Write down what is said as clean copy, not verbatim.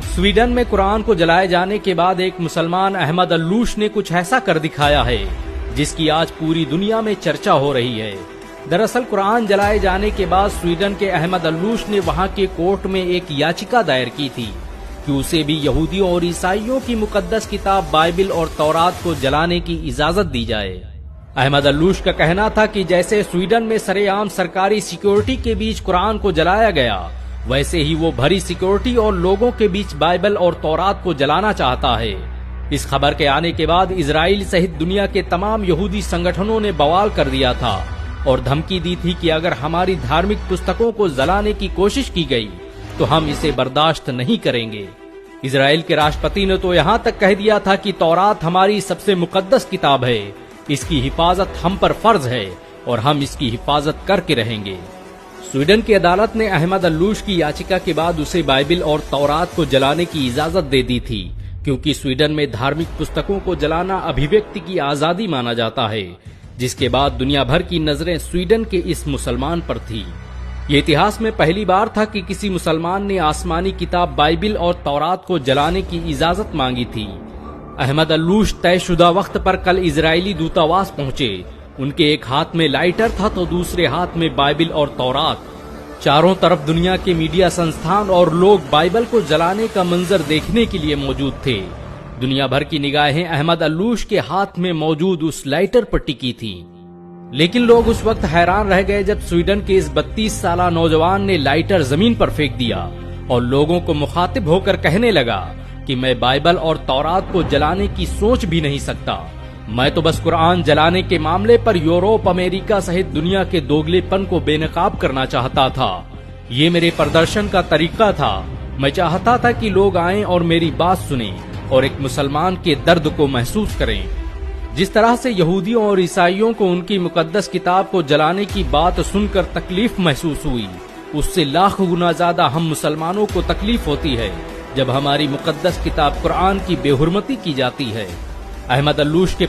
Sweden में कुरान को जलाए जाने के बाद एक मुसलमान अहमद अल्लूश ने कुछ ऐसा कर दिखाया है जिसकी आज पूरी दुनिया में चर्चा हो रही है। दरअसल कुरान जलाए जाने के बाद स्वीडन के अहमद अल्लूश ने वहां के कोर्ट में एक याचिका दायर की थी कि उसे भी यहूदियों और ईसाइयों की मुकद्दस किताब बाइबिल और तौरात को जलाने की इजाजत दी जाए। अहमद अल्लूश का कहना था कि जैसे स्वीडन में सरेआम सरकारी सिक्योरिटी के बीच कुरान को जलाया गया, वैसे ही वो भरी सिक्योरिटी और लोगों के बीच बाइबल और तौरात को जलाना चाहता है। इस खबर के आने के बाद इजराइल सहित दुनिया के तमाम यहूदी संगठनों ने बवाल कर दिया था और धमकी दी थी कि अगर हमारी धार्मिक पुस्तकों को जलाने की कोशिश की गई तो हम इसे बर्दाश्त नहीं करेंगे। इजराइल के राष्ट्रपति ने तो यहाँ तक कह दिया था कि तौरात हमारी सबसे मुकद्दस किताब है, इसकी हिफाजत हम पर फर्ज है और हम इसकी हिफाजत करके रहेंगे। स्वीडन की अदालत ने अहमद अल्लूश की याचिका के बाद उसे बाइबिल और तौरात को जलाने की इजाजत दे दी थी, क्योंकि स्वीडन में धार्मिक पुस्तकों को जलाना अभिव्यक्ति की आजादी माना जाता है, जिसके बाद दुनिया भर की नजरें स्वीडन के इस मुसलमान पर थी। ये इतिहास में पहली बार था कि किसी मुसलमान ने आसमानी किताब बाइबिल और तौरात को जलाने की इजाजत मांगी थी। अहमद अल्लूश तयशुदा वक्त पर कल इजरायली दूतावास पहुंचे। उनके एक हाथ में लाइटर था तो दूसरे हाथ में बाइबिल और तौरात। चारों तरफ दुनिया के मीडिया संस्थान और लोग बाइबल को जलाने का मंजर देखने के लिए मौजूद थे। दुनिया भर की निगाहें अहमद अल्लूश के हाथ में मौजूद उस लाइटर पर टिकी थी। लेकिन लोग उस वक्त हैरान रह गए जब स्वीडन के इस 32 साला नौजवान ने लाइटर जमीन पर फेंक दिया और लोगों को मुखातिब होकर कहने लगा कि मैं बाइबल और तौरात को जलाने की सोच भी नहीं सकता। मैं तो बस कुरान जलाने के मामले पर यूरोप, अमेरिका सहित दुनिया के दोगलेपन को बेनकाब करना चाहता था। ये मेरे प्रदर्शन का तरीका था। मैं चाहता था कि लोग आएं और मेरी बात सुनें और एक मुसलमान के दर्द को महसूस करें। जिस तरह से यहूदियों और ईसाइयों को उनकी मुकद्दस किताब को जलाने की बात सुनकर तकलीफ महसूस हुई, उससे लाख गुना ज्यादा हम मुसलमानों को तकलीफ होती है जब हमारी मुकद्दस किताब कुरान की बेहुरमती की जाती है। अहमद अल्लूश के